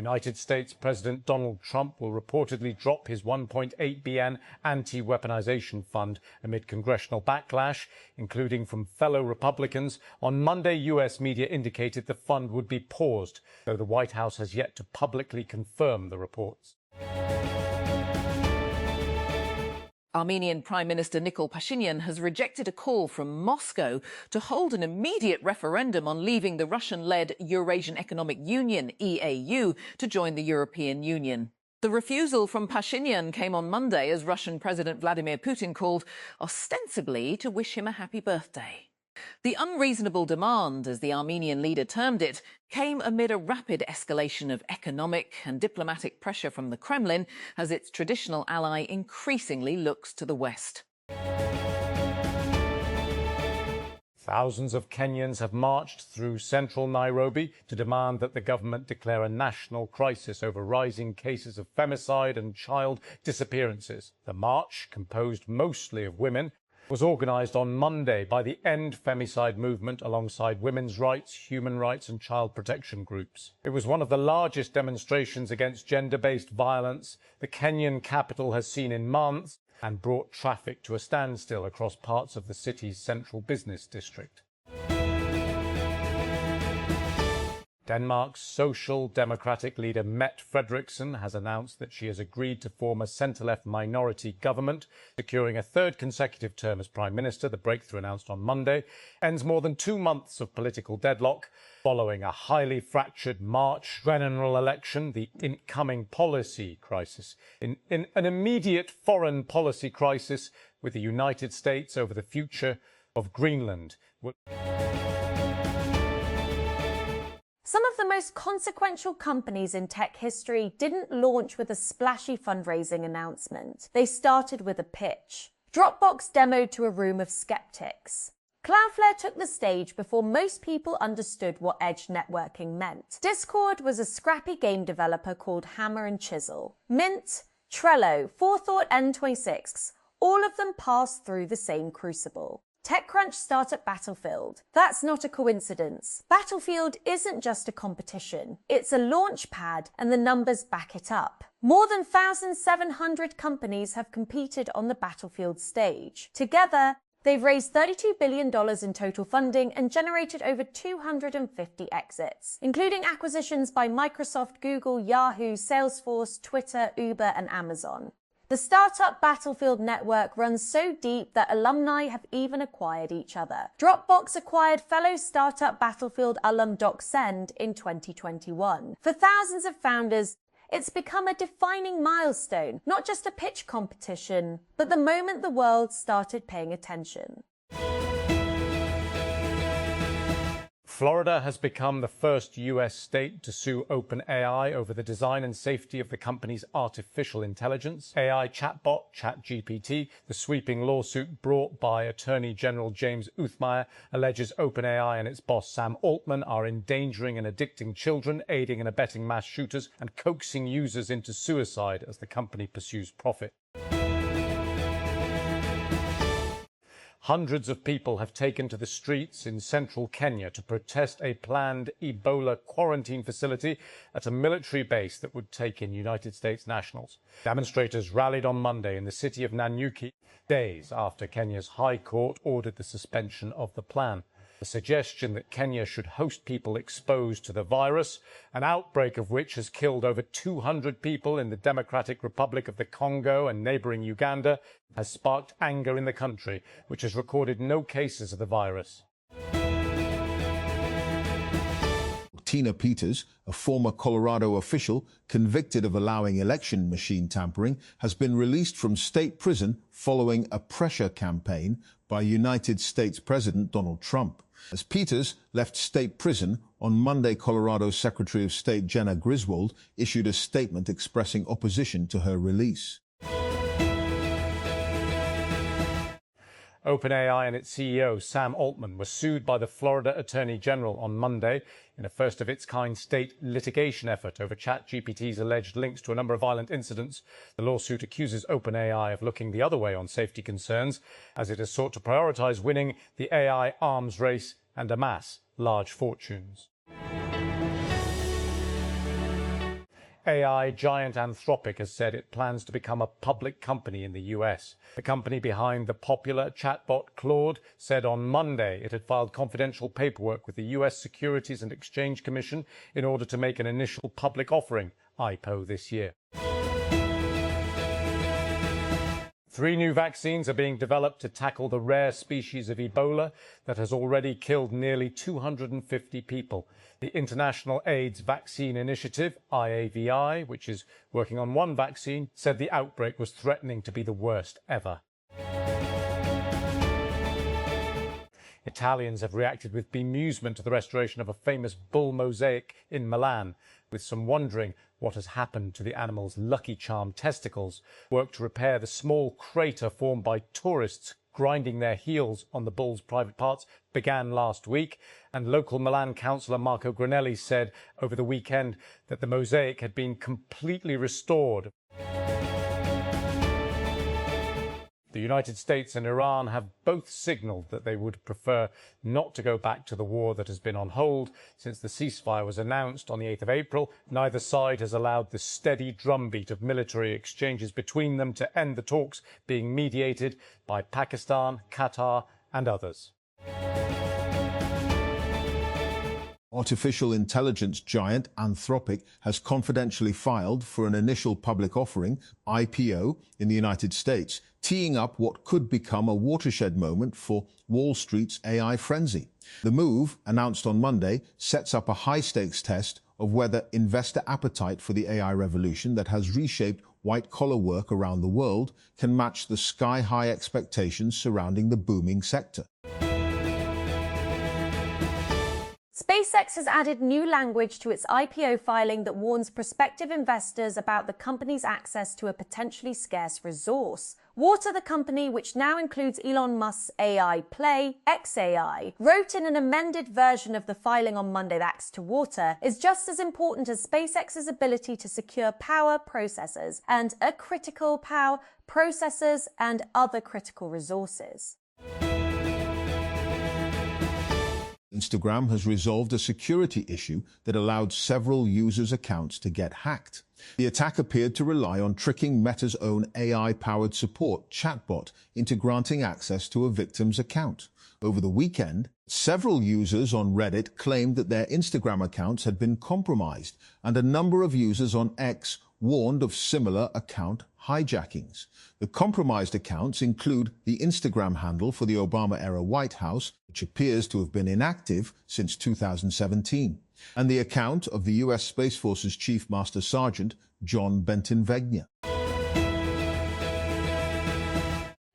United States President Donald Trump will reportedly drop his $1.8 billion anti-weaponization fund amid congressional backlash, including from fellow Republicans. On Monday, U.S. media indicated the fund would be paused, though the White House has yet to publicly confirm the reports. Armenian Prime Minister Nikol Pashinyan has rejected a call from Moscow to hold an immediate referendum on leaving the Russian-led Eurasian Economic Union, EAU, to join the European Union. The refusal from Pashinyan came on Monday as Russian President Vladimir Putin called, ostensibly, to wish him a happy birthday. The unreasonable demand, as the Armenian leader termed it, came amid a rapid escalation of economic and diplomatic pressure from the Kremlin as its traditional ally increasingly looks to the West. Thousands of Kenyans have marched through central Nairobi to demand that the government declare a national crisis over rising cases of femicide and child disappearances. The march, composed mostly of women, was organised on Monday by the End Femicide movement alongside women's rights, human rights and child protection groups. It was one of the largest demonstrations against gender-based violence the Kenyan capital has seen in months and brought traffic to a standstill across parts of the city's central business district. Denmark's Social Democratic leader Mette Frederiksen has announced that she has agreed to form a centre-left minority government, securing a third consecutive term as Prime Minister. The breakthrough, announced on Monday, ends more than 2 months of political deadlock following a highly fractured March general election, the incoming policy crisis, in an immediate foreign policy crisis with the United States over the future of Greenland. Some of the most consequential companies in tech history didn't launch with a splashy fundraising announcement. They started with a pitch. Dropbox demoed to a room of skeptics. Cloudflare took the stage before most people understood what edge networking meant. Discord was a scrappy game developer called Hammer and Chisel. Mint, Trello, Forethought, N26, all of them passed through the same crucible. TechCrunch startup Battlefield. That's not a coincidence. Battlefield isn't just a competition. It's a launch pad, and the numbers back it up. More than 1,700 companies have competed on the Battlefield stage. Together, they've raised $32 billion in total funding and generated over 250 exits, including acquisitions by Microsoft, Google, Yahoo, Salesforce, Twitter, Uber, and Amazon. The startup Battlefield network runs so deep that alumni have even acquired each other. Dropbox acquired fellow startup Battlefield alum DocSend in 2021. For thousands of founders, it's become a defining milestone, not just a pitch competition, but the moment the world started paying attention. Florida has become the first US state to sue OpenAI over the design and safety of the company's artificial intelligence AI chatbot, ChatGPT. The sweeping lawsuit brought by Attorney General James Uthmeier alleges OpenAI and its boss Sam Altman are endangering and addicting children, aiding and abetting mass shooters, and coaxing users into suicide as the company pursues profit. Hundreds of people have taken to the streets in central Kenya to protest a planned Ebola quarantine facility at a military base that would take in United States nationals. Demonstrators rallied on Monday in the city of Nanyuki, days after Kenya's High Court ordered the suspension of the plan. The suggestion that Kenya should host people exposed to the virus, an outbreak of which has killed over 200 people in the Democratic Republic of the Congo and neighbouring Uganda, has sparked anger in the country, which has recorded no cases of the virus. Tina Peters, a former Colorado official convicted of allowing election machine tampering, has been released from state prison following a pressure campaign by United States President Donald Trump. As Peters left state prison on Monday, Colorado Secretary of State Jenna Griswold issued a statement expressing opposition to her release. OpenAI and its CEO, Sam Altman, were sued by the Florida Attorney General on Monday in a first-of-its-kind state litigation effort over ChatGPT's alleged links to a number of violent incidents. The lawsuit accuses OpenAI of looking the other way on safety concerns, as it has sought to prioritize winning the AI arms race and amass large fortunes. AI giant Anthropic has said it plans to become a public company in the US. The company behind the popular chatbot Claude said on Monday it had filed confidential paperwork with the US Securities and Exchange Commission in order to make an initial public offering, IPO, this year. 3 new vaccines are being developed to tackle the rare species of Ebola that has already killed nearly 250 people. The International AIDS Vaccine Initiative, IAVI, which is working on one vaccine, said the outbreak was threatening to be the worst ever. Italians have reacted with bemusement to the restoration of a famous bull mosaic in Milan, with some wondering what has happened to the animal's Lucky Charm testicles. Work to repair the small crater formed by tourists grinding their heels on the bull's private parts began last week, and local Milan councillor Marco Granelli said over the weekend that the mosaic had been completely restored. The United States and Iran have both signalled that they would prefer not to go back to the war that has been on hold since the ceasefire was announced on the 8th of April. Neither side has allowed the steady drumbeat of military exchanges between them to end the talks being mediated by Pakistan, Qatar and others. Artificial intelligence giant Anthropic has confidentially filed for an initial public offering, IPO, in the United States, teeing up what could become a watershed moment for Wall Street's AI frenzy. The move, announced on Monday, sets up a high-stakes test of whether investor appetite for the AI revolution that has reshaped white-collar work around the world can match the sky-high expectations surrounding the booming sector. SpaceX has added new language to its IPO filing that warns prospective investors about the company's access to a potentially scarce resource. Water, the company, which now includes Elon Musk's AI play, xAI, wrote in an amended version of the filing on Monday that access to water is just as important as SpaceX's ability to secure power, processors, and critical power, processors, and other critical resources. Instagram has resolved a security issue that allowed several users' accounts to get hacked. The attack appeared to rely on tricking Meta's own AI-powered support chatbot into granting access to a victim's account. Over the weekend, several users on Reddit claimed that their Instagram accounts had been compromised, and a number of users on X warned of similar account hijackings. The compromised accounts include the Instagram handle for the Obama-era White House, which appears to have been inactive since 2017, and the account of the U.S. Space Force's Chief Master Sergeant, John Benton-Wegner.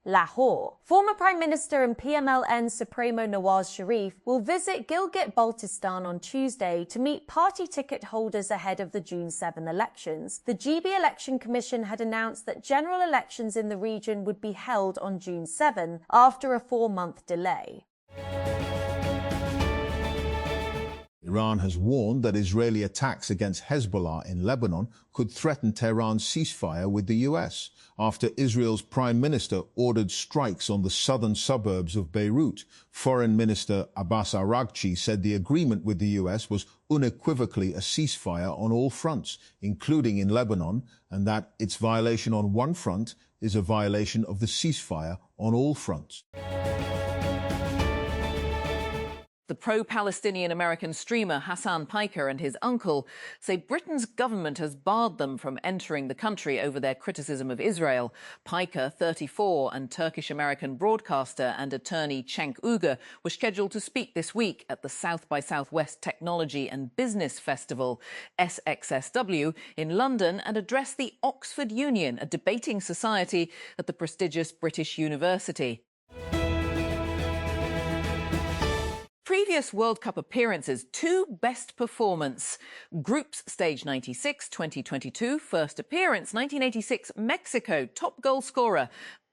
Lahore. Former Prime Minister and PMLN Supremo Nawaz Sharif will visit Gilgit-Baltistan on Tuesday to meet party ticket holders ahead of the June 7 elections. The GB Election Commission had announced that general elections in the region would be held on June 7 after a 4-month delay. Iran has warned that Israeli attacks against Hezbollah in Lebanon could threaten Tehran's ceasefire with the US, after Israel's Prime Minister ordered strikes on the southern suburbs of Beirut. Foreign Minister Abbas Araghchi said the agreement with the US was unequivocally a ceasefire on all fronts, including in Lebanon, and that its violation on one front is a violation of the ceasefire on all fronts. The pro-Palestinian American streamer Hassan Piker and his uncle say Britain's government has barred them from entering the country over their criticism of Israel. Piker, 34, and Turkish-American broadcaster and attorney Cenk Uygur were scheduled to speak this week at the South by Southwest Technology and Business Festival, SXSW, in London, and address the Oxford Union, a debating society at the prestigious British University. Previous World Cup appearances, 2 best performance. Groups stage 96, 2022. First appearance, 1986, Mexico. Top goal scorer,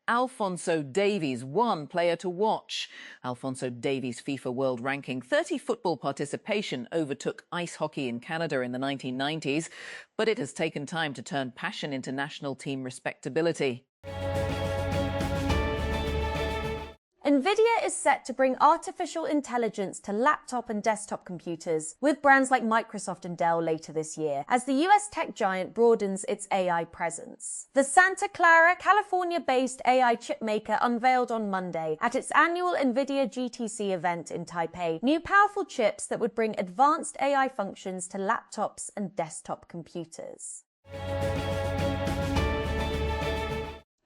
Alphonso Davies, 1 player to watch. Alphonso Davies' FIFA World Ranking 30 football participation overtook ice hockey in Canada in the 1990s, but it has taken time to turn passion into national team respectability. NVIDIA is set to bring artificial intelligence to laptop and desktop computers with brands like Microsoft and Dell later this year, as the US tech giant broadens its AI presence. The Santa Clara, California-based AI chipmaker unveiled on Monday at its annual NVIDIA GTC event in Taipei new powerful chips that would bring advanced AI functions to laptops and desktop computers.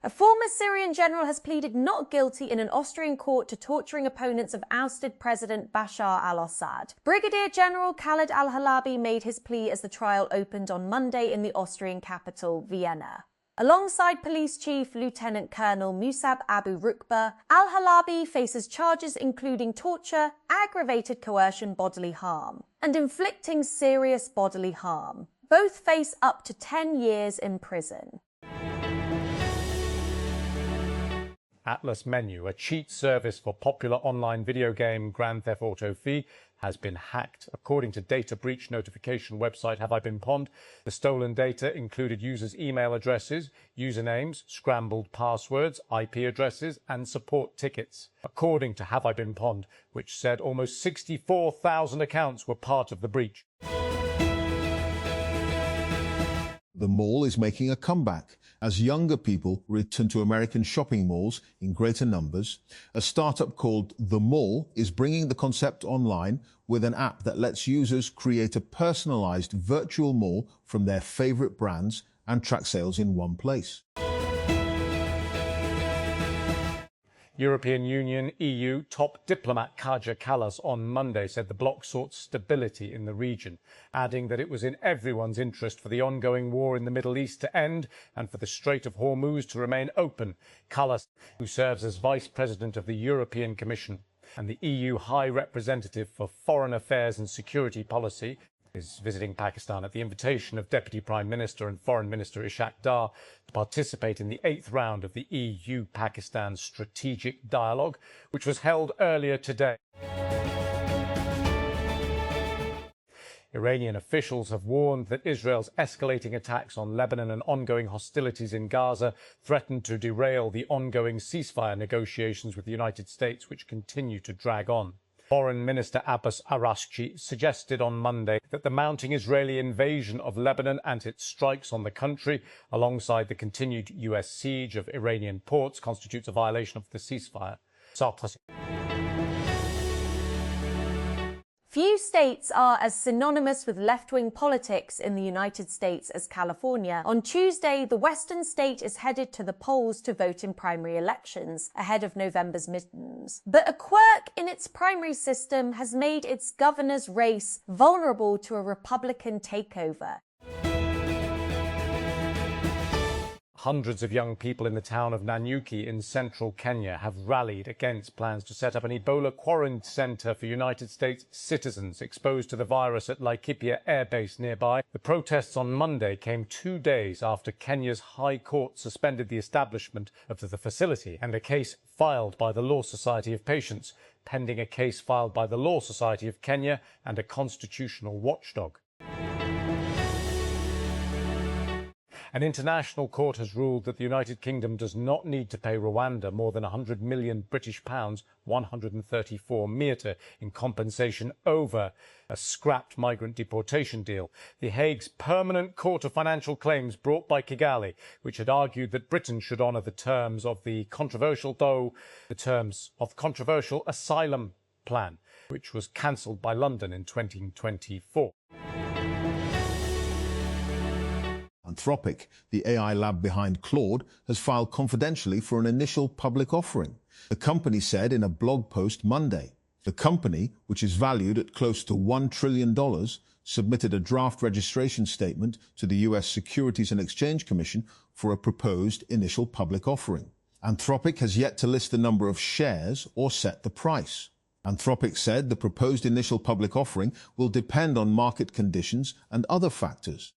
A former Syrian general has pleaded not guilty in an Austrian court to torturing opponents of ousted President Bashar al-Assad. Brigadier General Khalid al-Halabi made his plea as the trial opened on Monday in the Austrian capital, Vienna. Alongside Police Chief Lieutenant Colonel Musab Abu Rukba, al-Halabi faces charges including torture, aggravated coercion bodily harm, and inflicting serious bodily harm. Both face up to 10 years in prison. Atlas Menu, a cheat service for popular online video game Grand Theft Auto V, has been hacked. According to data breach notification website Have I Been Pwned, the stolen data included users' email addresses, usernames, scrambled passwords, IP addresses, and support tickets. According to Have I Been Pwned, which said almost 64,000 accounts were part of the breach. The mall is making a comeback as younger people return to American shopping malls in greater numbers. A startup called The Mall is bringing the concept online with an app that lets users create a personalized virtual mall from their favorite brands and track sales in one place. European Union EU top diplomat Kaja Kallas on Monday said the bloc sought stability in the region, adding that it was in everyone's interest for the ongoing war in the Middle East to end and for the Strait of Hormuz to remain open. Kallas, who serves as Vice President of the European Commission and the EU High Representative for Foreign Affairs and Security Policy, is visiting Pakistan at the invitation of Deputy Prime Minister and Foreign Minister Ishaq Dar to participate in the 8th round of the EU-Pakistan Strategic Dialogue, which was held earlier today. Iranian officials have warned that Israel's escalating attacks on Lebanon and ongoing hostilities in Gaza threaten to derail the ongoing ceasefire negotiations with the United States, which continue to drag on. Foreign Minister Abbas Araghchi suggested on Monday that the mounting Israeli invasion of Lebanon and its strikes on the country, alongside the continued US siege of Iranian ports, constitutes a violation of the ceasefire. Few states are as synonymous with left-wing politics in the United States as California. On Tuesday, the western state is headed to the polls to vote in primary elections ahead of November's midterms. But a quirk in its primary system has made its governor's race vulnerable to a Republican takeover. Hundreds of young people in the town of Nanyuki in central Kenya have rallied against plans to set up an Ebola quarantine centre for United States citizens exposed to the virus at Laikipia Air Base nearby. The protests on Monday came 2 days after Kenya's High Court suspended the establishment of the facility and a case filed by the Law Society of Patients, pending a case filed by the Law Society of Kenya and a constitutional watchdog. An international court has ruled that the United Kingdom does not need to pay Rwanda more than £100 million (134 million) in compensation over a scrapped migrant deportation deal. The Hague's Permanent Court of Financial Claims brought by Kigali, which had argued that Britain should honour the terms of the controversial asylum plan, which was cancelled by London in 2024. Anthropic, the AI lab behind Claude, has filed confidentially for an initial public offering. The company said in a blog post Monday. The company, which is valued at close to $1 trillion, submitted a draft registration statement to the US Securities and Exchange Commission for a proposed initial public offering. Anthropic has yet to list the number of shares or set the price. Anthropic said the proposed initial public offering will depend on market conditions and other factors.